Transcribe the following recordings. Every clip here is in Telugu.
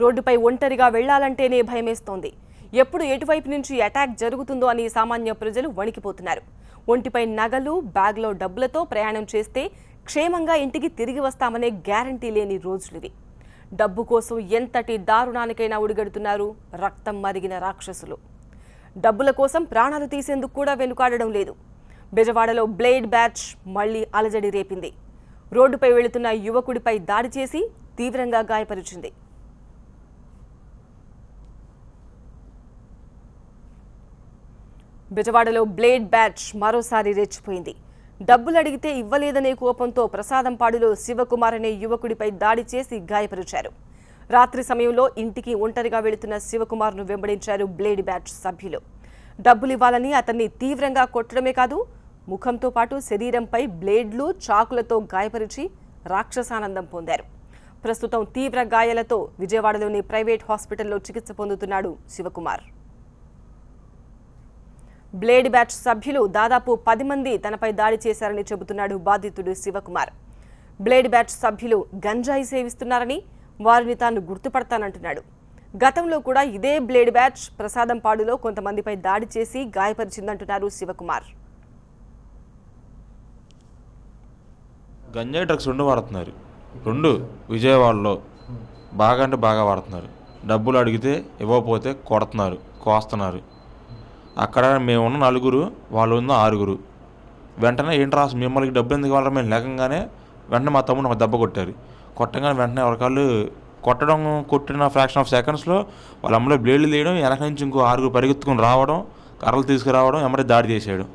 రోడ్డుపై ఒంటరిగా వెళ్లాలంటేనే భయమేస్తోంది. ఎప్పుడు ఎటువైపు నుంచి అటాక్ జరుగుతుందో అని సామాన్య ప్రజలు వణికిపోతున్నారు. ఒంటిపై నగలు, బ్యాగ్లో డబ్బులతో ప్రయాణం చేస్తే క్షేమంగా ఇంటికి తిరిగి వస్తామనే గ్యారంటీ లేని రోజులివి. డబ్బు కోసం ఎంతటి దారుణానికైనా ఉడిగడుతున్నారు రక్తం మరిగిన రాక్షసులు. డబ్బుల కోసం ప్రాణాలు తీసేందుకు కూడా వెనుకాడడం లేదు. బెజవాడలో బ్లేడ్ బ్యాచ్ మళ్లీ అలజడి రేపింది. రోడ్డుపై వెళుతున్న యువకుడిపై దాడి చేసి తీవ్రంగా గాయపరిచింది. బెజవాడలో బ్లేడ్ బ్యాచ్ మరోసారి రెచ్చిపోయింది. డబ్బులు అడిగితే ఇవ్వలేదనే కోపంతో ప్రసాదంపాడులో శివకుమార్ అనే యువకుడిపై దాడి చేసి గాయపరిచారు. రాత్రి సమయంలో ఇంటికి ఒంటరిగా వెళుతున్న శివకుమార్ను వెంబడించారు బ్లేడ్ బ్యాచ్ సభ్యులు. డబ్బులివ్వాలని అతన్ని తీవ్రంగా కొట్టడమే కాదు, ముఖంతో పాటు శరీరంపై బ్లేడ్లు, చాకులతో గాయపరిచి రాక్షసానందం పొందారు. ప్రస్తుతం తీవ్ర గాయాలతో విజయవాడలోని ప్రైవేట్ హాస్పిటల్లో చికిత్స పొందుతున్నాడు శివకుమార్. బ్లేడ్ బ్యాచ్ సభ్యులు దాదాపు 10 మంది తనపై దాడి చేశారని చెబుతున్నాడు బాధితుడు శివకుమార్. బ్లేడ్ బ్యాచ్ సభ్యులు గంజాయి సేవిస్తున్నారని, వారిని తాను గుర్తుపడతానంటున్నాడు. గతంలో కూడా ఇదే బ్లేడ్ బ్యాచ్ ప్రసాదంపాడులో కొంతమందిపై దాడి చేసి గాయపరిచిందంటున్నారు శివకుమార్. గంజాయి డ్రగ్స్ 2 వాడుతున్నారు. 2 విజయవాడలో బాగా అంటే బాగా వాడుతున్నారు. డబ్బులు అడిగితే ఇవ్వకపోతే కొడుతున్నారు, కోస్తున్నారు. అక్కడ మేమున్న 4, వాళ్ళు ఉన్న 6. వెంటనే ఏంటి రాసు మిమ్మల్ని డబ్బులు ఎందుకు ఇవ్వాలని మేము లేకంగానే వెంటనే మా తమ్ముడు ఒక దెబ్బ కొట్టారు. కొట్టగానే వెంటనే ఎవరికాళ్ళు కొట్టిన ఫ్రాక్షన్ ఆఫ్ సెకండ్స్లో వాళ్ళ అమ్మలో బ్లేడ్లు తీయడం, వెనక నుంచి ఇంకో 6 పరిగెత్తుకుని రావడం, కర్రలు తీసుకురావడం, ఎమ్మటే దాడి చేసాడు.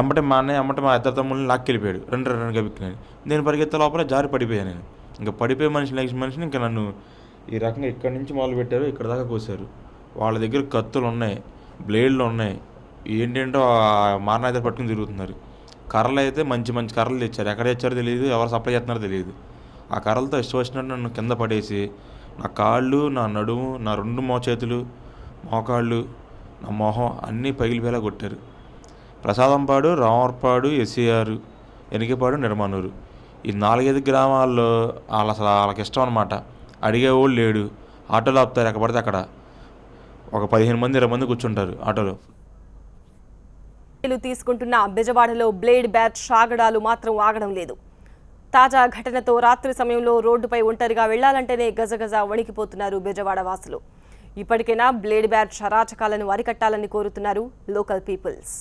ఎమ్మటే మా అన్నయ్య మా 2 తమ్ముళ్ళని లాక్కెళ్ళిపోయాడు. 2 గబిక్కినాను. నేను పరిగెత్తే లోపల జారి పడిపోయాను. నేను ఇంకా పడిపోయే నెక్స్ట్ మనిషిని ఇంకా నన్ను ఈ రకంగా ఇక్కడి నుంచి మొదలు పెట్టారు, ఇక్కడ దాకా కోసారు. వాళ్ళ దగ్గర కత్తులు ఉన్నాయి, బ్లేడ్లు ఉన్నాయి, ఏంటంటో మారణాయుధాలు పట్టుకుని తిరుగుతున్నారు. కర్రలు అయితే మంచి మంచి కర్రలు తెచ్చారు. ఎక్కడ తెచ్చారో తెలియదు, ఎవరు సప్లై చేస్తున్నారో తెలియదు. ఆ కర్రలతో ఇష్టం వచ్చినట్టు నన్ను కింద పడేసి నా కాళ్ళు, నా నడుము, నా 2 చేతులు, మోకాళ్ళు, నా మొహం అన్నీ పగిలిపోయేలా కొట్టారు. ప్రసాదంపాడు, రామర్పాడు, ఎస్సీఆర్, ఎనికిపాడు, నిర్మానూరు ఈ 4-5 గ్రామాల్లో వాళ్ళకి ఇష్టం అనమాట. అడిగేవాళ్ళు లేడు. ఆటోలో ఆపుతారు ఎక్కడ పడితే అక్కడ. ఒక 15 మంది 20 మంది కూర్చుంటారు ఆటోలో. తీసుకుంటున్న బెజవాడలో బ్లేడ్ బ్యాచ్ సాగడాలు మాత్రం ఆగడం లేదు. తాజా ఘటనతో రాత్రి సమయంలో రోడ్డుపై ఒంటరిగా వెళ్లాలంటేనే గజగజ వణికిపోతున్నారు బెజవాడ వాసులు. ఇప్పటికైనా బ్లేడ్ బ్యాచ్ అరాచకాలను అరికట్టాలని కోరుతున్నారు లోకల్ పీపుల్స్.